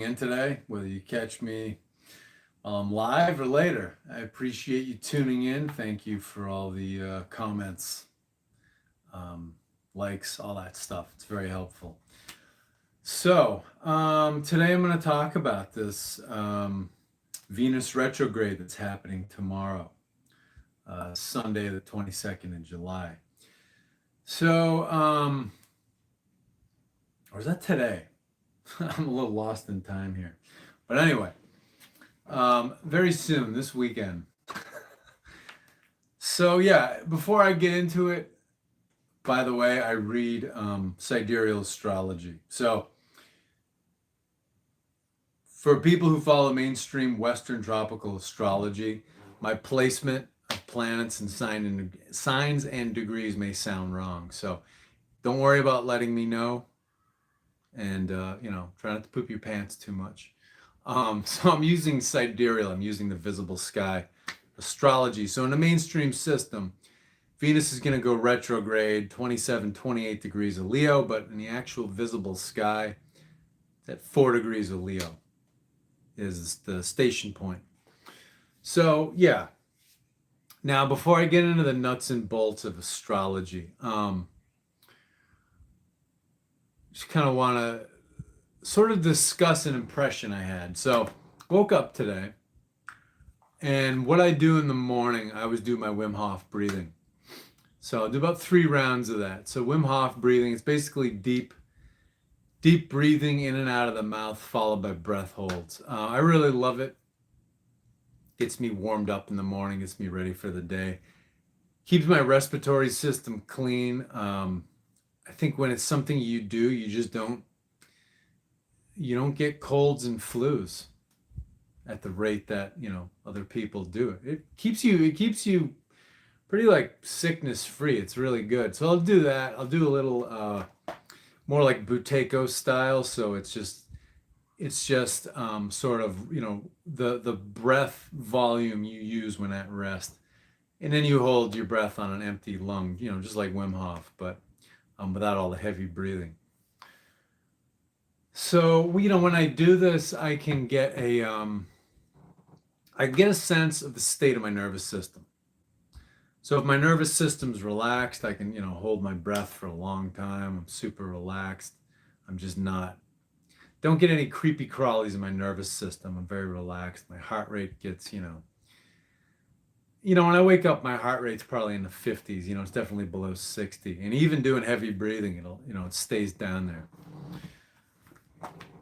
in today, whether you catch me live or later. I appreciate you tuning in. Thank you for all the comments, likes, all that stuff. It's very helpful. So, today I'm going to talk about this Venus Retrograde that's happening tomorrow, Sunday, the 22nd of July. So, or is that today? I'm a little lost in time here. But anyway, very soon, this weekend. So yeah, before I get into it, by the way, I read sidereal astrology. So for people who follow mainstream Western tropical astrology, my placement of planets and signs and degrees may sound wrong. So don't worry about letting me know. And try not to poop your pants too much. So I'm using sidereal, I'm using the visible sky astrology. So in the mainstream system, Venus is going to go retrograde 27, 28 degrees of Leo, but in the actual visible sky, it's at 4 degrees of Leo is the station point. So yeah. Now, before I get into the nuts and bolts of astrology, just kind of want to sort of discuss an impression I had. So, woke up today, and what I do in the morning, I always do my Wim Hof breathing. So, I'll do about 3 rounds of that. So, Wim Hof breathing, it's basically deep breathing in and out of the mouth, followed by breath holds. I really love it. Gets me warmed up in the morning, gets me ready for the day. Keeps my respiratory system clean. I think when it's something you do, you don't get colds and flus at the rate that, other people do it. It keeps you pretty like sickness free. It's really good. So I'll do that. I'll do a little more like Buteyko style. So it's just sort of, the breath volume you use when at rest. And then you hold your breath on an empty lung, just like Wim Hof, but without all the heavy breathing. So, when I do this, I can get a sense of the state of my nervous system. So if my nervous system's relaxed, I can, hold my breath for a long time. I'm super relaxed. I'm just don't get any creepy crawlies in my nervous system. I'm very relaxed. My heart rate gets, when I wake up, my heart rate's probably in the 50s. It's definitely below 60. And even doing heavy breathing, it stays down there.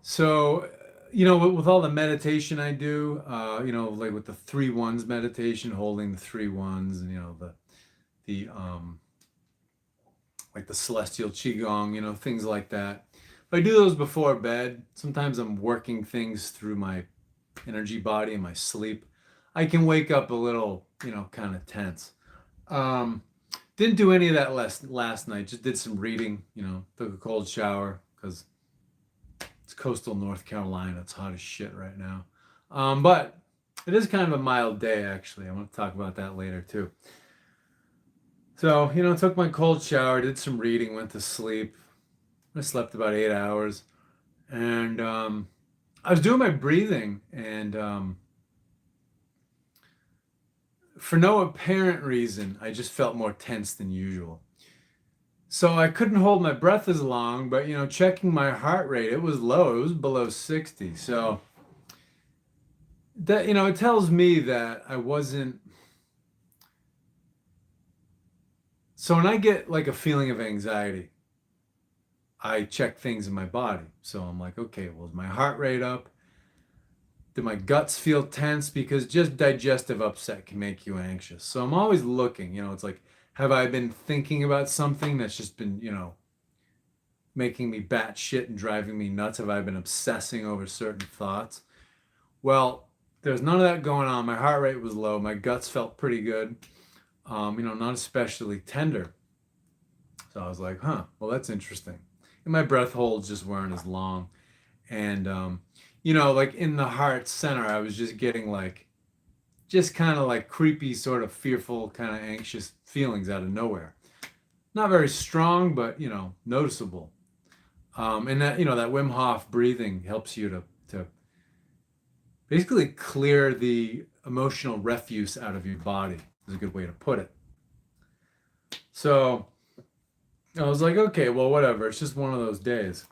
So, with all the meditation I do, like with the 3 ones meditation, holding the 3 ones, and, like the celestial qigong, things like that. If I do those before bed, sometimes I'm working things through my energy body in my sleep. I can wake up a little, kind of tense. Didn't do any of that last night. Just did some reading, took a cold shower because it's coastal North Carolina. It's hot as shit right now. But it is kind of a mild day, actually. I want to talk about that later, too. So, took my cold shower, did some reading, went to sleep. I slept about 8 hours. And I was doing my breathing, and for no apparent reason, I just felt more tense than usual. So I couldn't hold my breath as long, but, checking my heart rate, it was low. It was below 60. So that, it tells me that I wasn't. So when I get like a feeling of anxiety, I check things in my body. So I'm like, okay, well, is my heart rate up? Do my guts feel tense? Because just digestive upset can make you anxious. So I'm always looking, it's like, have I been thinking about something that's just been, making me batshit and driving me nuts? Have I been obsessing over certain thoughts? Well, there's none of that going on. My heart rate was low. My guts felt pretty good. Not especially tender. So I was like, well, that's interesting. And my breath holds just weren't as long. And, like in the heart center, I was just getting just kind of like creepy, sort of fearful, kind of anxious feelings out of nowhere. Not very strong, but, noticeable. And that, that Wim Hof breathing helps you to basically clear the emotional refuse out of your body, is a good way to put it. So I was like, okay, well, whatever. It's just one of those days.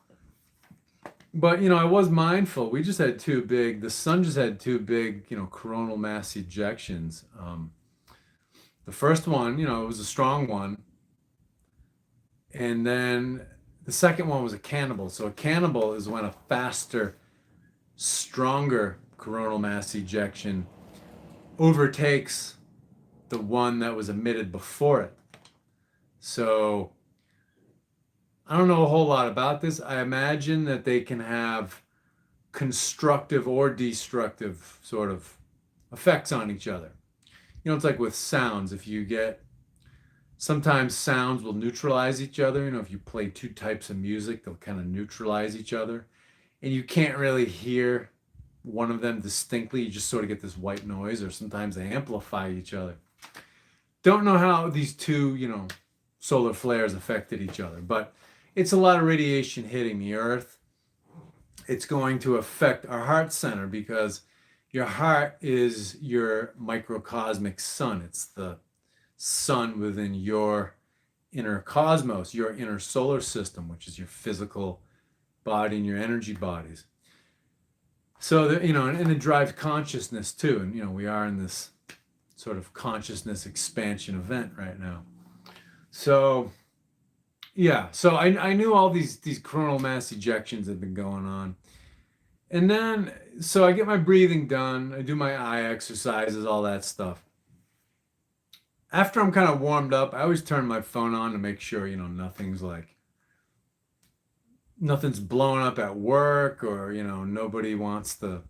But, I was mindful. We just had the sun just had two big, coronal mass ejections. The first one, it was a strong one. And then the second one was a cannibal. So a cannibal is when a faster, stronger coronal mass ejection overtakes the one that was emitted before it. So I don't know a whole lot about this. I imagine that they can have constructive or destructive sort of effects on each other. It's like with sounds. Sometimes sounds will neutralize each other. If you play two types of music, they'll kind of neutralize each other. And you can't really hear one of them distinctly. You just sort of get this white noise, or sometimes they amplify each other. Don't know how these two, solar flares affected each other, but it's a lot of radiation hitting the earth. It's going to affect our heart center because your heart is your microcosmic sun. It's the sun within your inner cosmos, your inner solar system, which is your physical body and your energy bodies. So, and it drives consciousness too. And, we are in this sort of consciousness expansion event right now. So, yeah, so I knew all these coronal mass ejections had been going on. And then, so I get my breathing done, I do my eye exercises, all that stuff. After I'm kind of warmed up, I always turn my phone on to make sure, nothing's blowing up at work, or, nobody wants to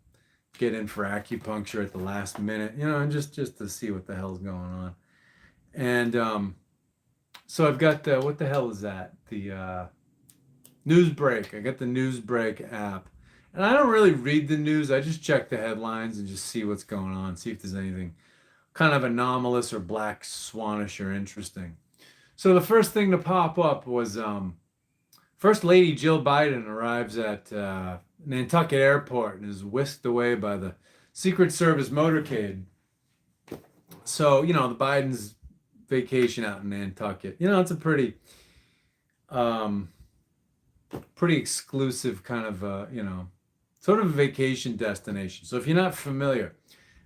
get in for acupuncture at the last minute, and just to see what the hell's going on. And so I've got what the hell is that? The Newsbreak. I got the Newsbreak app. And I don't really read the news. I just check the headlines and just see what's going on, see if there's anything kind of anomalous or black swanish or interesting. So the first thing to pop up was First Lady Jill Biden arrives at Nantucket Airport and is whisked away by the Secret Service motorcade. So, the Bidens vacation out in Nantucket. It's a pretty exclusive kind of, sort of a vacation destination. So if you're not familiar,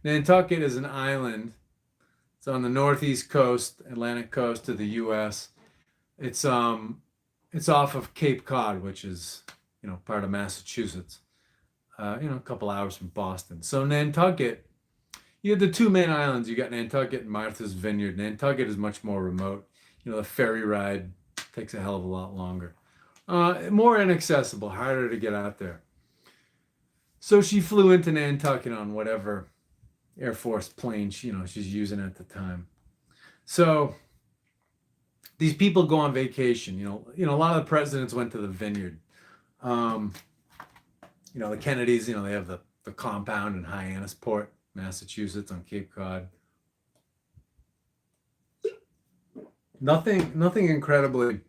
Nantucket is an island. It's on the northeast coast, Atlantic coast of the U.S. It's off of Cape Cod, which is, part of Massachusetts. A couple hours from Boston. So Nantucket, you have the two main islands. You got Nantucket and Martha's Vineyard. Nantucket is much more remote. The ferry ride takes a hell of a lot longer. More inaccessible, harder to get out there. So she flew into Nantucket on whatever Air Force plane she's using at the time. So these people go on vacation. A lot of the presidents went to the vineyard. The Kennedys, they have the compound in Hyannisport, Massachusetts on Cape Cod. Nothing incredibly,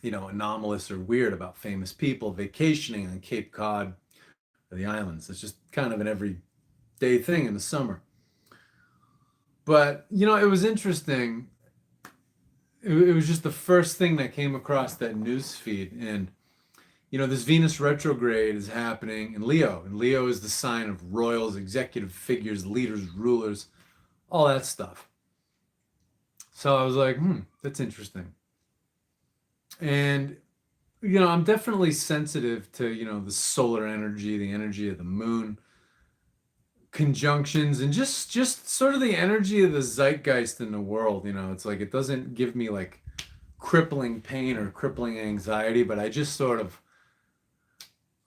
anomalous or weird about famous people vacationing on Cape Cod or the islands. It's just kind of an everyday thing in the summer. But, it was interesting. It was just the first thing that came across that news feed. And, this Venus retrograde is happening in Leo. And Leo is the sign of royals, executive figures, leaders, rulers, all that stuff. So I was like, that's interesting. And, I'm definitely sensitive to, the solar energy, the energy of the moon, conjunctions, and just sort of the energy of the zeitgeist in the world. It's like, it doesn't give me like crippling pain or crippling anxiety, but I just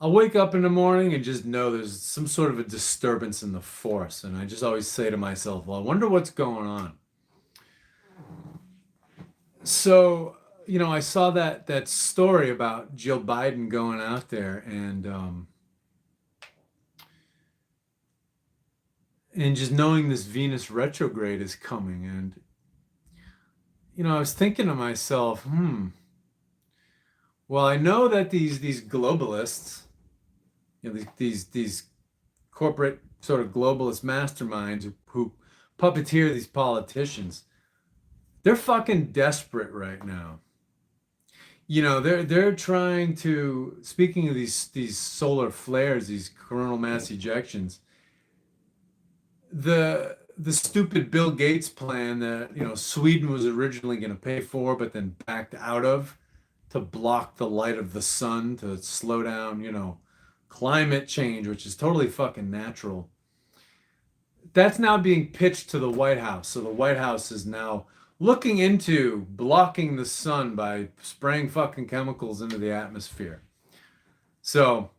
I'll wake up in the morning and just know there's some sort of a disturbance in the force. And I just always say to myself, well, I wonder what's going on. So, I saw that story about Jill Biden going out there and just knowing this Venus retrograde is coming. And, I was thinking to myself, well, I know that these globalists, these corporate sort of globalist masterminds who puppeteer these politicians, they're fucking desperate right now. You know, they're trying to, speaking of these solar flares, these coronal mass ejections, the stupid Bill Gates plan that, you know, Sweden was originally going to pay for but then backed out of to block the light of the sun to slow down, you know, climate change, which is totally fucking natural. That's now being pitched to the White House. So the White House is now looking into blocking the sun by spraying fucking chemicals into the atmosphere. So,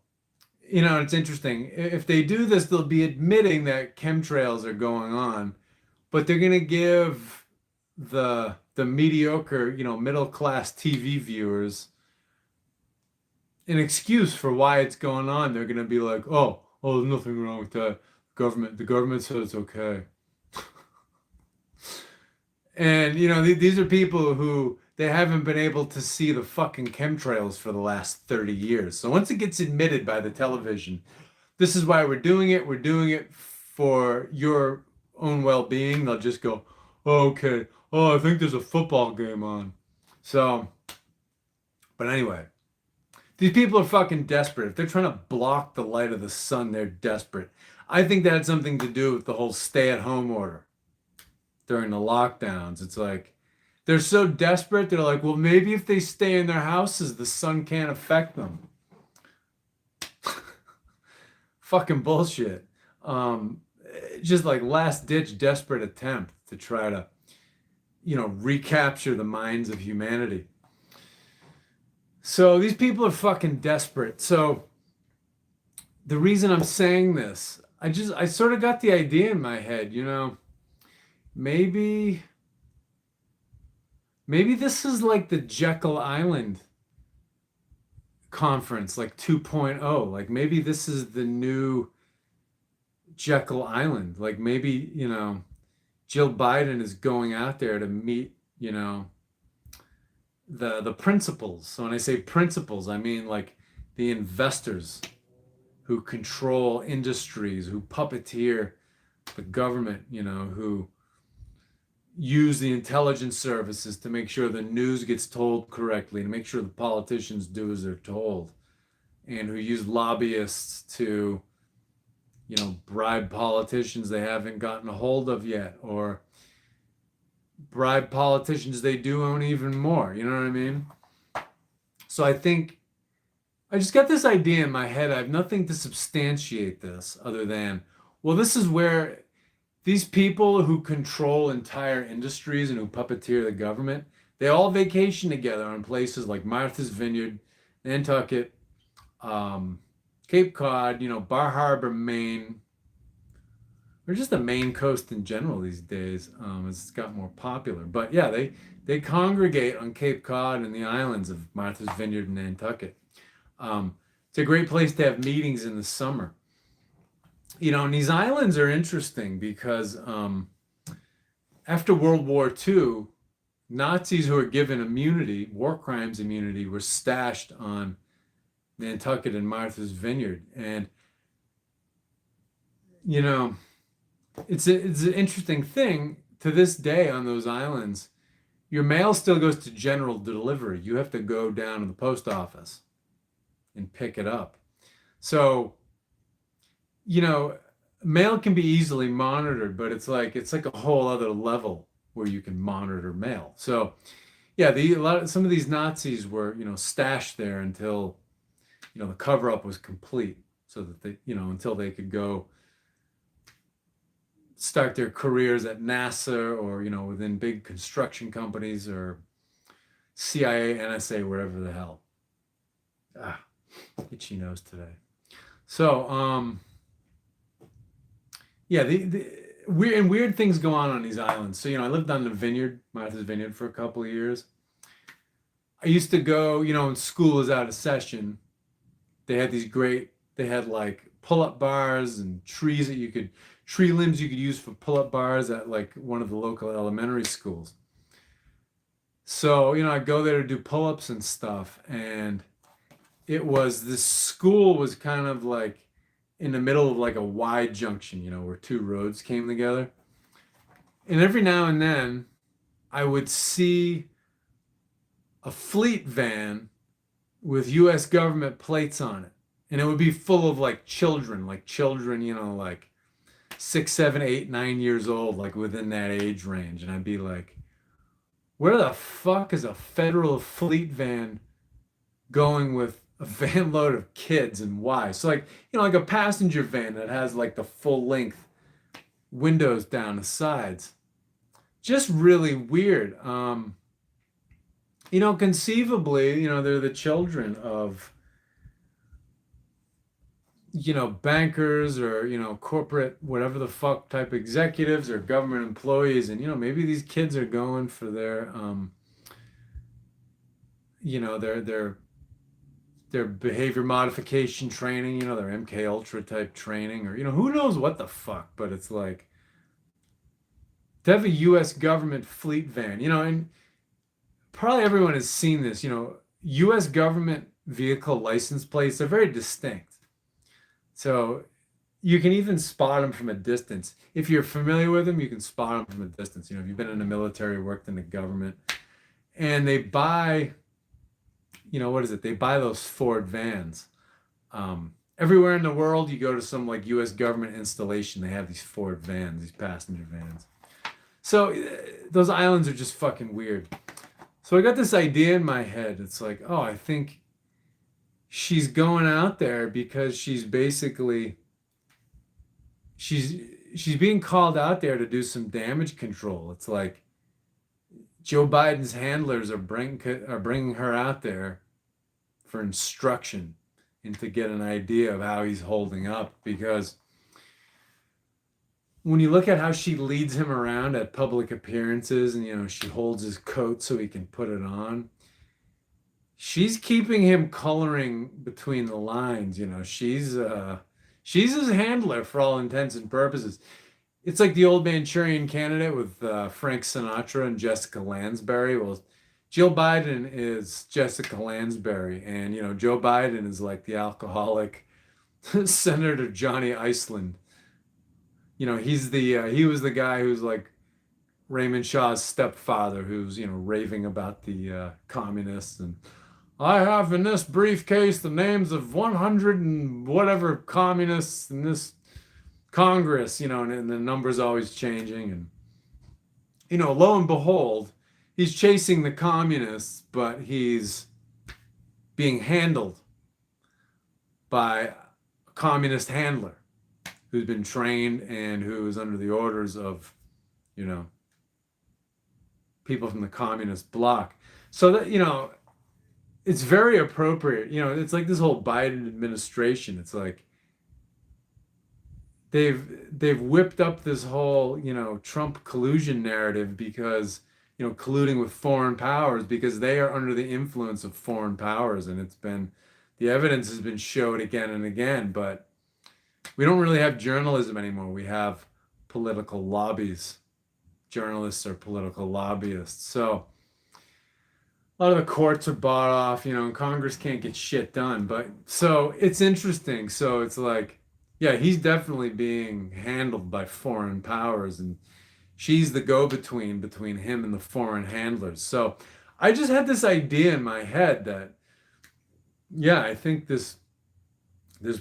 you know, it's interesting. If they do this, they'll be admitting that chemtrails are going on, but they're going to give the mediocre, you know, middle class TV viewers an excuse for why it's going on. They're going to be like, oh, there's nothing wrong with that. The government said it's okay. And, you know, these are people who they haven't been able to see the fucking chemtrails for the last 30 years. So once it gets admitted by the television, this is why we're doing it. We're doing it for your own well-being. They'll just go, oh, okay. Oh, I think there's a football game on. So, but anyway, these people are fucking desperate. If they're trying to block the light of the sun, they're desperate. I think that had something to do with the whole stay-at-home order during the lockdowns. It's like they're so desperate, they're like, well, maybe if they stay in their houses, the sun can't affect them. Fucking bullshit. Just like last-ditch desperate attempt to try to, you know, recapture the minds of humanity. So these people are fucking desperate. So the reason I'm saying this, I sort of got the idea in my head, you know, maybe this is like the Jekyll Island conference, like 2.0. Like maybe this is the new Jekyll Island. Like maybe, you know, Jill Biden is going out there to meet, you know, the principals. So when I say principals, I mean like the investors who control industries, who puppeteer the government, you know, who use the intelligence services to make sure the news gets told correctly, to make sure the politicians do as they're told, and who use lobbyists to, you know, bribe politicians they haven't gotten a hold of yet, or bribe politicians they do own even more. You know what I mean? So I think I just got this idea in my head. I have nothing to substantiate this other than, well, this is where these people who control entire industries and who puppeteer the government, they all vacation together on places like Martha's Vineyard, Nantucket, Cape Cod, you know, Bar Harbor, Maine, or just the Maine coast in general these days, as it's got more popular. But yeah, they congregate on Cape Cod and the islands of Martha's Vineyard and Nantucket. It's a great place to have meetings in the summer. You know, and these islands are interesting because after World War II, Nazis who were given immunity, war crimes immunity, were stashed on Nantucket and Martha's Vineyard. And, you know, it's an interesting thing. To this day on those islands, your mail still goes to general delivery. You have to go down to the post office and pick it up. So, you know, mail can be easily monitored, but it's like a whole other level where you can monitor mail. So, yeah, some of these Nazis were, you know, stashed there until, you know, the cover up was complete, so that they, you know, until they could go start their careers at NASA or, you know, within big construction companies or CIA, NSA, wherever the hell. Itchy nose today. So, yeah, the weird things go on these islands. So, you know, I lived on the vineyard, Martha's Vineyard, for a couple of years. I used to go, you know, when school was out of session, they had like pull-up bars and tree limbs you could use for pull-up bars at like one of the local elementary schools. So, you know, I'd go there to do pull-ups and stuff, and this school was kind of like in the middle of like a wide junction, you know, where two roads came together. And every now and then I would see a fleet van with US government plates on it. And it would be full of like children, you know, like 6, 7, 8, 9 years old, like within that age range. And I'd be like, where the fuck is a federal fleet van going with a van load of kids and why? So like, you know, like a passenger van that has like the full length windows down the sides. Just really weird. You know, conceivably, you know, they're the children of, you know, bankers or, you know, corporate, whatever the fuck type executives or government employees. And, you know, maybe these kids are going for their, you know, their behavior modification training, you know, their MK Ultra type training, or, you know, who knows what the fuck, but it's like to have a US government fleet van, you know, and probably everyone has seen this, you know, US government vehicle license plates are very distinct. So you can even spot them from a distance. If you're familiar with them, you can spot them from a distance. You know, if you've been in the military, worked in the government, and they buy, you know, what is it? They buy those Ford vans. Everywhere in the world, you go to some like US government installation, they have these Ford vans, these passenger vans. So those islands are just fucking weird. So I got this idea in my head. It's like, oh, I think she's going out there because she's basically she's being called out there to do some damage control. It's like Joe Biden's handlers are bringing her out there for instruction and to get an idea of how he's holding up, because when you look at how she leads him around at public appearances and, you know, she holds his coat so he can put it on, she's keeping him coloring between the lines. You know, she's his handler for all intents and purposes. It's like the old Manchurian Candidate with Frank Sinatra and Jessica Lansbury. Well, Jill Biden is Jessica Lansbury, and, you know, Joe Biden is like the alcoholic Senator Johnny Iceland. You know, he was the guy who's like Raymond Shaw's stepfather, who's, you know, raving about the communists. And I have in this briefcase the names of 100 and whatever communists in this Congress, you know, and the number's always changing. And, you know, lo and behold, he's chasing the communists, but he's being handled by a communist handler who's been trained and who is under the orders of, you know, people from the communist bloc. So that, you know, it's very appropriate. You know, it's like this whole Biden administration. It's like they've whipped up this whole, you know, Trump collusion narrative because, you know, colluding with foreign powers because they are under the influence of foreign powers. And it's been, the evidence has been showed again and again, but we don't really have journalism anymore. We have political lobbies. Journalists are political lobbyists. So a lot of the courts are bought off, you know, and Congress can't get shit done. But so it's interesting. So it's like, yeah, he's definitely being handled by foreign powers, and she's the go-between between him and the foreign handlers. So I just had this idea in my head that, yeah, I think there's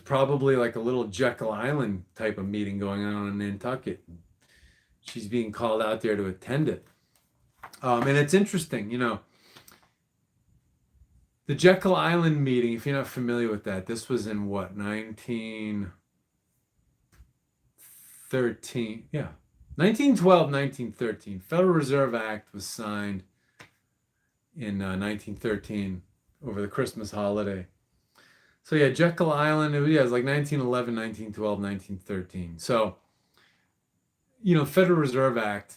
probably like a little Jekyll Island type of meeting going on in Nantucket. She's being called out there to attend it. And it's interesting, you know, the Jekyll Island meeting, if you're not familiar with that, this was in what, 1913? Yeah. 1912, 1913. Federal Reserve Act was signed in 1913 over the Christmas holiday. So yeah, Jekyll Island, it was like 1911, 1912, 1913. So, you know, Federal Reserve Act,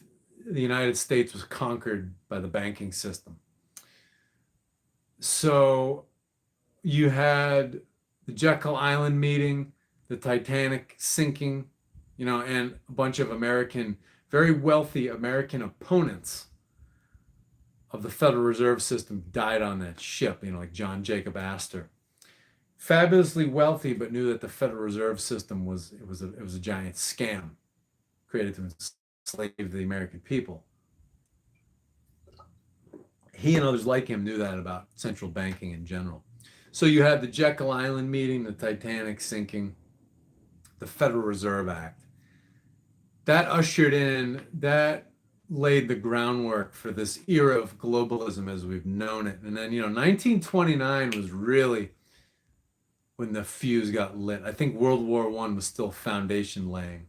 the United States was conquered by the banking system. So you had the Jekyll Island meeting, the Titanic sinking, you know, and a bunch of American, very wealthy American opponents of the Federal Reserve System died on that ship, you know, like John Jacob Astor. fabulously wealthy, but knew that the Federal Reserve System was a giant scam created to enslave the American people. He and others like him knew that about central banking in general. So you had the Jekyll Island meeting, the Titanic sinking, the Federal Reserve Act. That ushered in, that laid the groundwork for this era of globalism as we've known it. And then, 1929 was really when the fuse got lit. I think World War I was still foundation laying.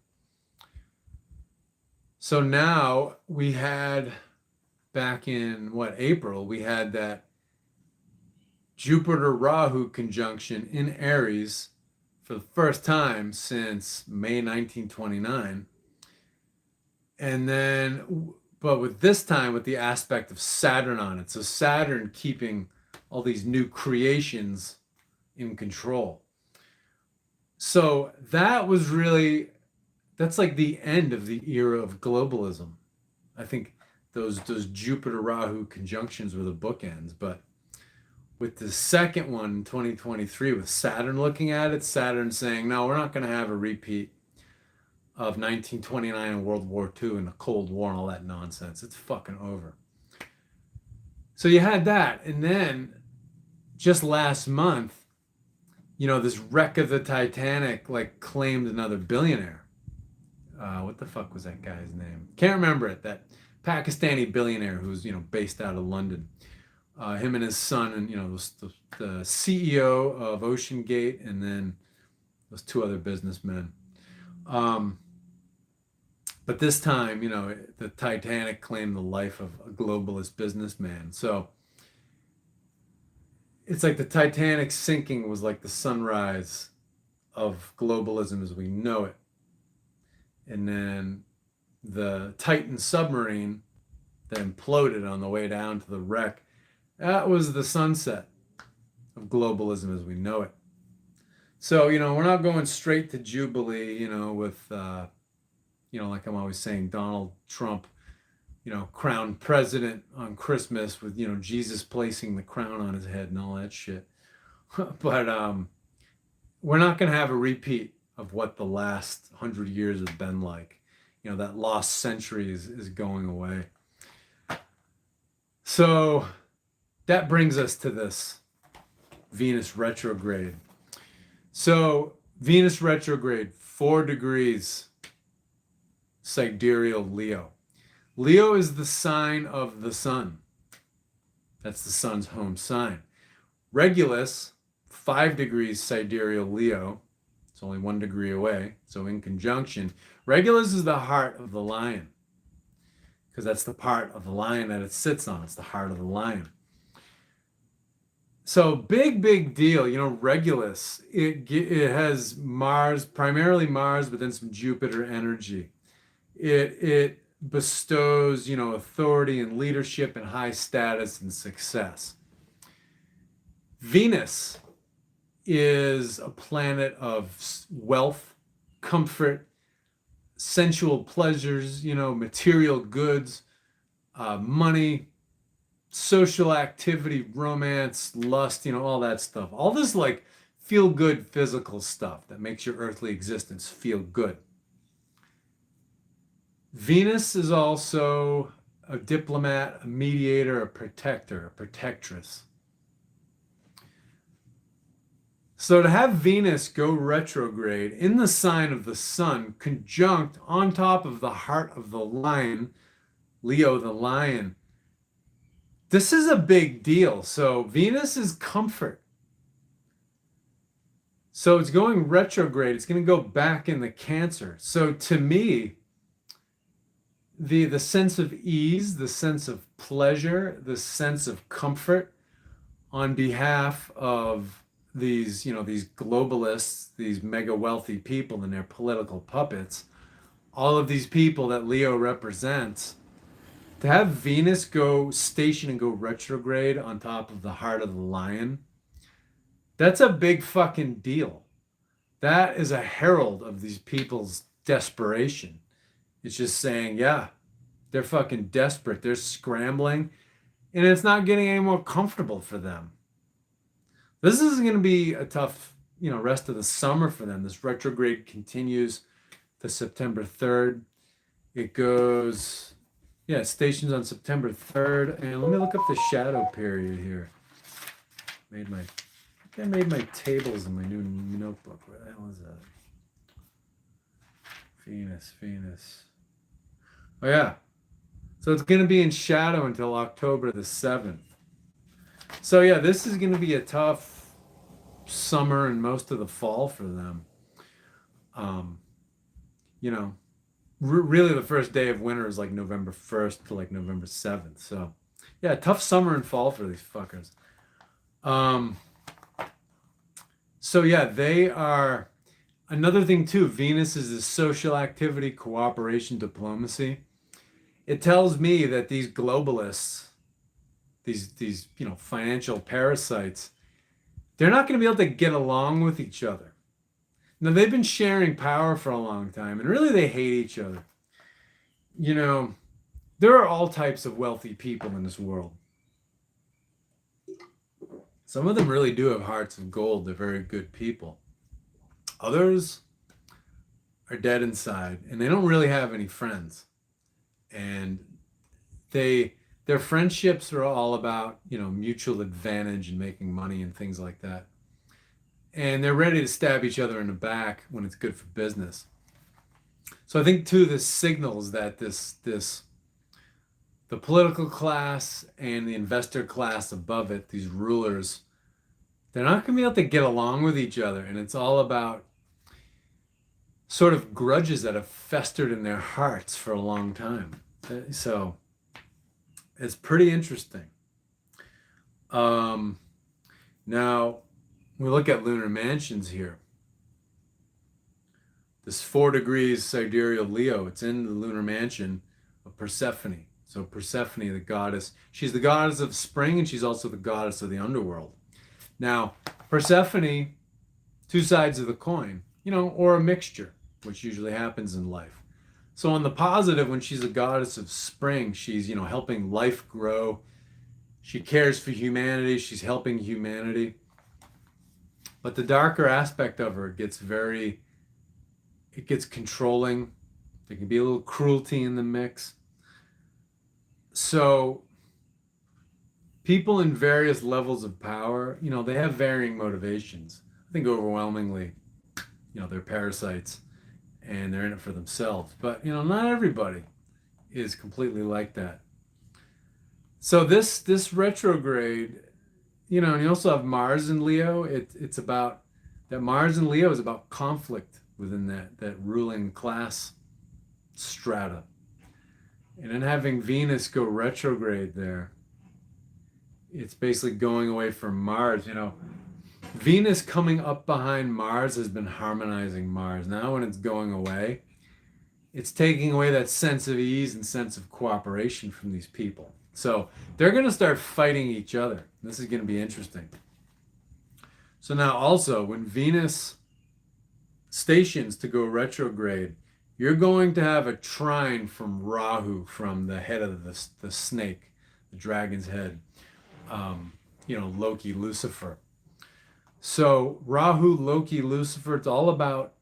So now we had, back in April, we had that Jupiter Rahu conjunction in Aries for the first time since May 1929. And then, but with this time, with the aspect of Saturn on it. So Saturn keeping all these new creations in control. So that was really, that's like the end of the era of globalism. I think those Jupiter Rahu conjunctions were the bookends. But with the second one in 2023, with Saturn looking at it, Saturn saying, no, we're not going to have a repeat of 1929 and World War II and the Cold War and all that nonsense. It's fucking over. So you had that. And then just last month, this wreck of the Titanic claimed another billionaire. What the fuck was that guy's name? Can't remember it. That Pakistani billionaire who's, based out of London. Him and his son and, the CEO of Ocean Gate and then those two other businessmen. But this time, the Titanic claimed the life of a globalist businessman. So it's like the Titanic sinking was like the sunrise of globalism as we know it. And then the Titan submarine that imploded on the way down to the wreck, that was the sunset of globalism as we know it. So, we're not going straight to Jubilee, with, like I'm always saying, Donald Trump, crowned president on Christmas with, Jesus placing the crown on his head and all that shit. But we're not going to have a repeat of what the last 100 years have been like. That lost century is going away. So that brings us to this Venus retrograde. So Venus retrograde, 4 degrees, sidereal Leo. Leo is the sign of the sun. That's the sun's home sign. Regulus, 5 degrees sidereal Leo. It's only 1 degree away. So in conjunction, Regulus is the heart of the lion because that's the part of the lion that it sits on. It's the heart of the lion. So big deal. Regulus, it has Mars, primarily Mars, but then some Jupiter energy. It bestows, authority and leadership and high status and success. Venus is a planet of wealth, comfort, sensual pleasures, material goods, money, social activity, romance, lust, all that stuff. All this feel good physical stuff that makes your earthly existence feel good. Venus is also a diplomat, a mediator, a protector, a protectress. So to have Venus go retrograde in the sign of the sun, conjunct on top of the heart of the lion, Leo the lion, this is a big deal. So Venus is comfort. So it's going retrograde. It's going to go back in the Cancer. So to me, the sense of ease, the sense of pleasure, the sense of comfort on behalf of these globalists, these mega wealthy people and their political puppets, all of these people that Leo represents, to have Venus go station and go retrograde on top of the heart of the lion, that's a big fucking deal. That is a herald of these people's desperation. It's just saying, yeah, they're fucking desperate. They're scrambling, and it's not getting any more comfortable for them. This is going to be a tough, rest of the summer for them. This retrograde continues to September 3rd. It goes, yeah, stations on September 3rd. And let me look up the shadow period here. I think I made my tables in my new notebook. Where the hell is that? Venus. Oh, yeah. So it's going to be in shadow until October the 7th. So, yeah, this is going to be a tough summer and most of the fall for them. You know, really the first day of winter is like November 1st to like November 7th. So, yeah, tough summer and fall for these fuckers. So, yeah, they are. Another thing, too, Venus is a social activity, cooperation, diplomacy. It tells me that these globalists, these financial parasites, they're not going to be able to get along with each other. Now, they've been sharing power for a long time, and really they hate each other. There are all types of wealthy people in this world. Some of them really do have hearts of gold. They're very good people. Others are dead inside, and they don't really have any friends. And their friendships are all about, mutual advantage and making money and things like that. And they're ready to stab each other in the back when it's good for business. So I think too, this signals that the political class and the investor class above it, these rulers, they're not going to be able to get along with each other. And it's all about sort of grudges that have festered in their hearts for a long time. So it's pretty interesting. Now, we look at lunar mansions here. This 4 degrees sidereal Leo, it's in the lunar mansion of Persephone. So Persephone, the goddess, she's the goddess of spring and she's also the goddess of the underworld. Now, Persephone, two sides of the coin, or a mixture, which usually happens in life. So on the positive, when she's a goddess of spring, she's, helping life grow. She cares for humanity. She's helping humanity. But the darker aspect of her gets controlling. There can be a little cruelty in the mix. So people in various levels of power, they have varying motivations. I think overwhelmingly, they're parasites and they're in it for themselves. But, not everybody is completely like that. So this retrograde, and you also have Mars in Leo. It's about that Mars in Leo is about conflict within that ruling class strata. And then having Venus go retrograde there, it's basically going away from Mars. Venus coming up behind Mars has been harmonizing Mars. Now when it's going away, it's taking away that sense of ease and sense of cooperation from these people. So they're going to start fighting each other. This is going to be interesting. So now also, when Venus stations to go retrograde, you're going to have a trine from Rahu, from the head of the snake, the dragon's head, Loki, Lucifer. So Rahu, Loki, Lucifer, it's all about,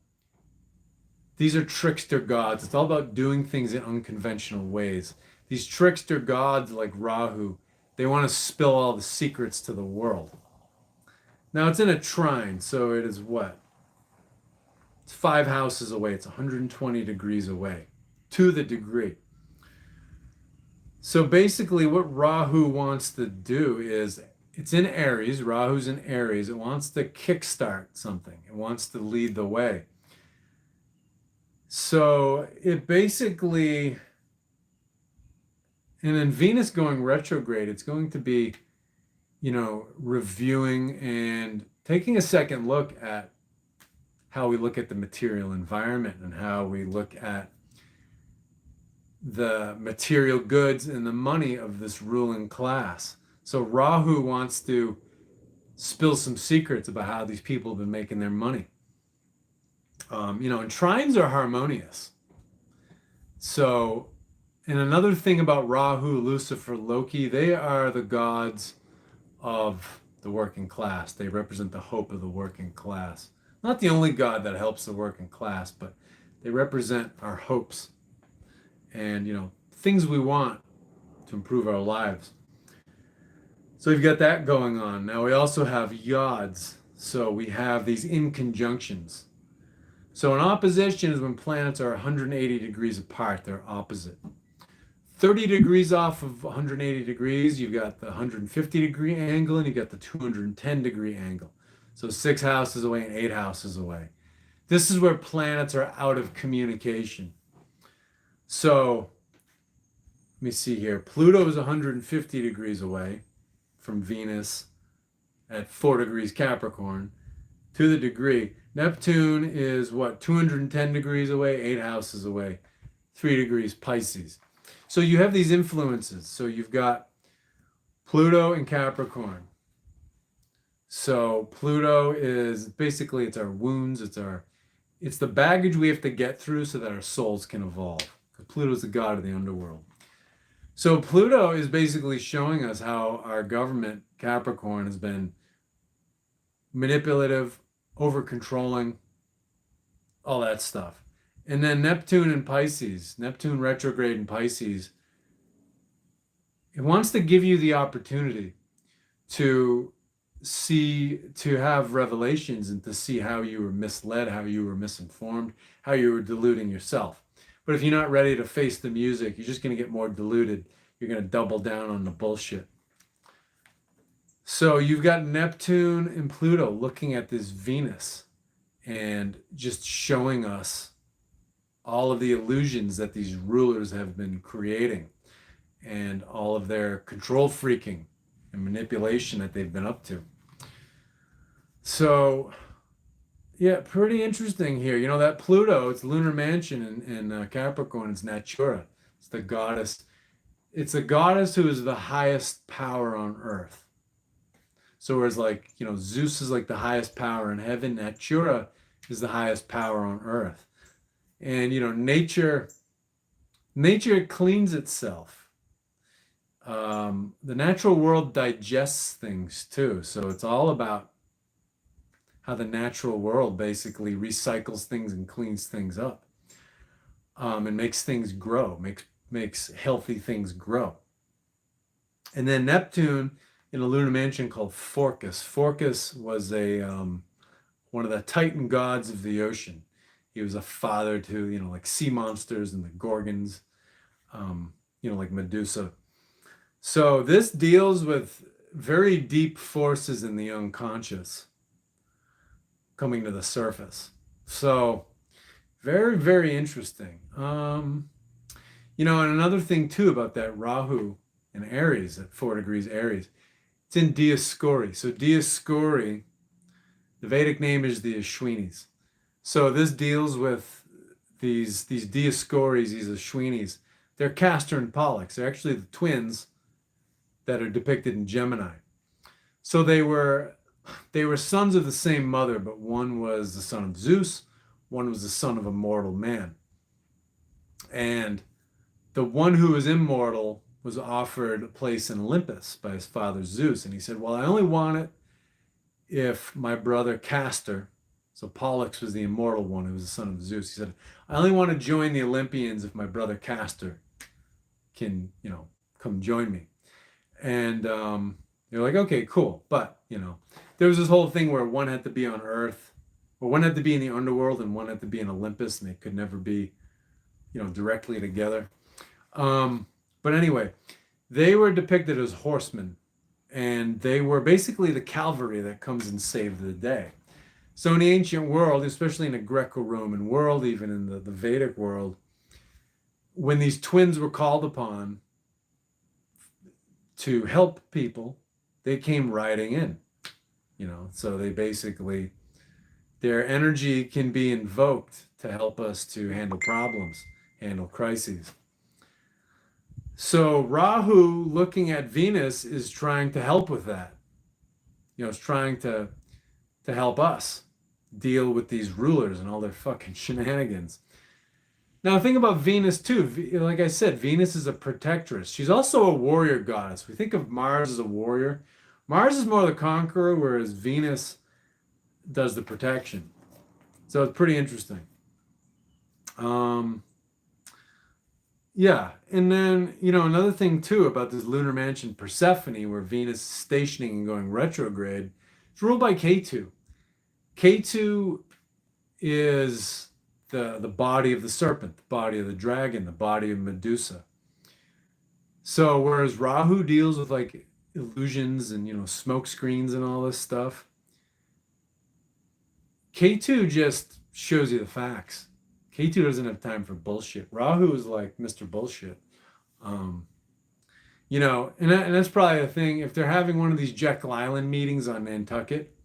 these are trickster gods. It's all about doing things in unconventional ways. These trickster gods like Rahu, they want to spill all the secrets to the world. Now it's in a trine, so it is what? It's 5 houses away. It's 120 degrees away, to the degree. So basically what Rahu wants to do is, it's in Aries, Rahu's in Aries. It wants to kickstart something. It wants to lead the way. So it basically, and then Venus going retrograde, it's going to be, reviewing and taking a second look at how we look at the material environment and how we look at the material goods and the money of this ruling class. So Rahu wants to spill some secrets about how these people have been making their money. And trines are harmonious. So, and another thing about Rahu, Lucifer, Loki, they are the gods of the working class. They represent the hope of the working class. Not the only god that helps the working class, but they represent our hopes and, things we want to improve our lives. So we've got that going on. Now we also have yods. So we have these inconjunctions. So an opposition is when planets are 180 degrees apart, they're opposite. 30 degrees off of 180 degrees, you've got the 150 degree angle and you've got the 210 degree angle. So 6 houses away and 8 houses away. This is where planets are out of communication. So let me see here. Pluto is 150 degrees away from Venus at 4 degrees Capricorn to the degree. Neptune is what, 210 degrees away, 8 houses away, 3 degrees Pisces. So you have these influences. So you've got Pluto and Capricorn. So Pluto is basically, it's our wounds, it's the baggage we have to get through so that our souls can evolve. Because Pluto is the god of the underworld. So Pluto is basically showing us how our government, Capricorn, has been manipulative, over-controlling, all that stuff. And then Neptune and Pisces, Neptune retrograde in Pisces, it wants to give you the opportunity to have revelations and to see how you were misled, how you were misinformed, how you were deluding yourself. But if you're not ready to face the music, you're just going to get more deluded. You're going to double down on the bullshit. So you've got Neptune and Pluto looking at this Venus and just showing us all of the illusions that these rulers have been creating and all of their control freaking and manipulation that they've been up to. So, yeah, pretty interesting here. That Pluto, it's Lunar Mansion in Capricorn, it's Natura. It's the goddess. It's a goddess who is the highest power on earth. So whereas Zeus is like the highest power in heaven, Natura is the highest power on earth. And, nature cleans itself. The natural world digests things too. So it's all about how the natural world basically recycles things and cleans things up, and makes things grow, makes healthy things grow. And then Neptune in a lunar mansion called Phorcus. Phorcus was one of the Titan gods of the ocean. He was a father to, like sea monsters and the Gorgons, like Medusa. So this deals with very deep forces in the unconscious coming to the surface. So very, very interesting. And another thing too about that Rahu in Aries at 4 degrees Aries, it's in Dioscori. So Dioscori, the Vedic name is the Ashwinis. So this deals with these Dioscoris, these Ashwinis. They're Castor and Pollux. They're actually the twins that are depicted in Gemini. So they were sons of the same mother, but one was the son of Zeus, one was the son of a mortal man. And the one who was immortal was offered a place in Olympus by his father Zeus. And he said, well, I only want it if my brother Castor, so Pollux was the immortal one who was the son of Zeus. He said, I only want to join the Olympians if my brother Castor can, come join me. And they're like, okay, cool. But, there was this whole thing where one had to be on Earth, or one had to be in the underworld and one had to be in Olympus, and they could never be, directly together. But anyway, they were depicted as horsemen, and they were basically the cavalry that comes and saves the day. So in the ancient world, especially in the Greco-Roman world, even in the Vedic world, when these twins were called upon to help people, they came riding in, so they basically, their energy can be invoked to help us to handle problems, handle crises. So Rahu, looking at Venus, is trying to help with that. It's trying to help us deal with these rulers and all their fucking shenanigans. Now, think about Venus too. Like I said, Venus is a protectress. She's also a warrior goddess. We think of Mars as a warrior. Mars is more the conqueror, whereas Venus does the protection. So it's pretty interesting. Um, yeah, and then another thing too about this lunar mansion Persephone, where Venus is stationing and going retrograde, it's ruled by K2. K2 is the body of the serpent, the body of the dragon, the body of Medusa. So whereas Rahu deals with like illusions and smoke screens and all this stuff, K2 just shows you the facts. K2 doesn't have time for bullshit. Rahu is like Mr. Bullshit. Um, and that's probably the thing. If they're having one of these Jekyll Island meetings on Nantucket,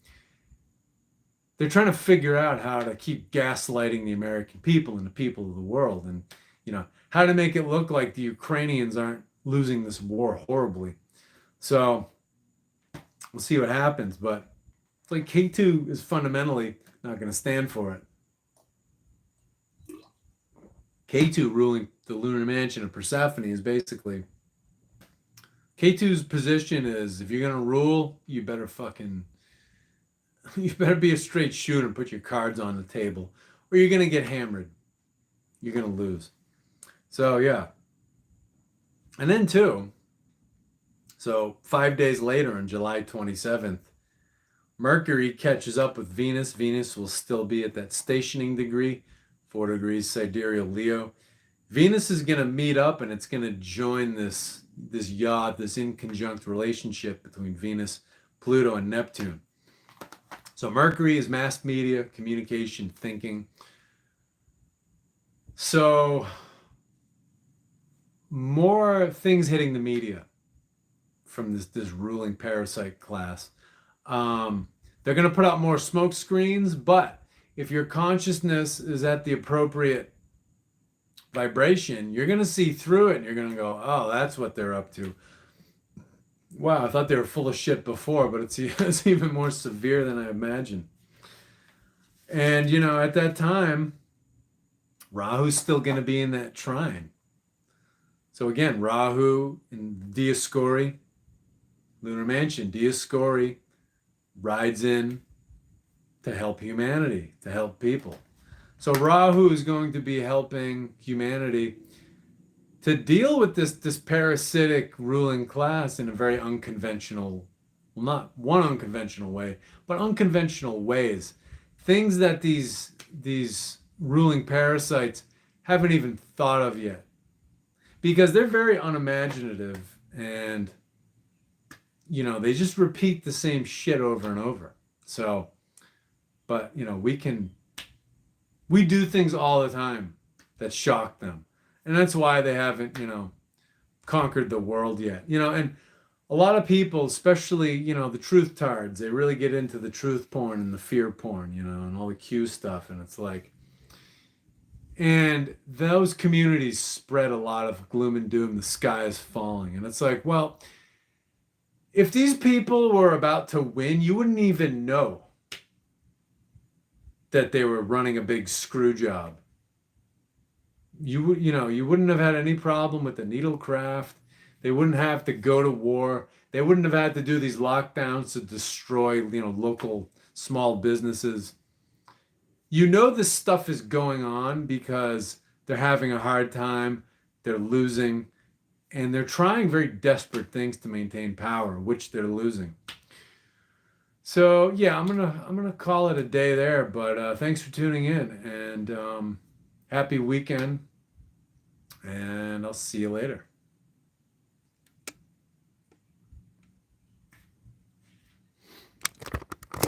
they're trying to figure out how to keep gaslighting the American people and the people of the world, and how to make it look like the Ukrainians aren't losing this war horribly. So we'll see what happens, but it's like K2 is fundamentally not going to stand for it. K2 ruling the lunar mansion of Persephone is basically K2's position is, if you're going to rule, you better be a straight shooter and put your cards on the table, or you're going to get hammered. You're going to lose. So, yeah. And then, too, so 5 days later on July 27th, Mercury catches up with Venus. Venus will still be at that stationing degree, 4 degrees sidereal Leo. Venus is going to meet up and it's going to join this yacht, this in conjunct relationship between Venus, Pluto, and Neptune. So Mercury is mass media, communication, thinking. So more things hitting the media from this ruling parasite class. They're going to put out more smoke screens, but if your consciousness is at the appropriate vibration, you're going to see through it and you're going to go, oh, that's what they're up to. Wow, I thought they were full of shit before, but it's even more severe than I imagined. And, at that time, Rahu's still going to be in that trine. So again, Rahu in Dioscuri, Lunar Mansion, Discori rides in to help humanity, to help people. So Rahu is going to be helping humanity to deal with this parasitic ruling class in a very unconventional, well, not one unconventional way, but unconventional ways. Things that these ruling parasites haven't even thought of yet. Because they're very unimaginative and they just repeat the same shit over and over. So, but we do things all the time that shock them. And that's why they haven't, conquered the world yet. And a lot of people, especially, the truth tards, they really get into the truth porn and the fear porn, and all the Q stuff. And it's like, and those communities spread a lot of gloom and doom, the sky is falling. And it's like, well, if these people were about to win, you wouldn't even know that they were running a big screw job. You wouldn't have had any problem with the needlecraft. They wouldn't have to go to war. They wouldn't have had to do these lockdowns to destroy, local small businesses. This stuff is going on because they're having a hard time, they're losing, and they're trying very desperate things to maintain power, which they're losing. So yeah, I'm gonna call it a day there. But thanks for tuning in, and happy weekend, and I'll see you later.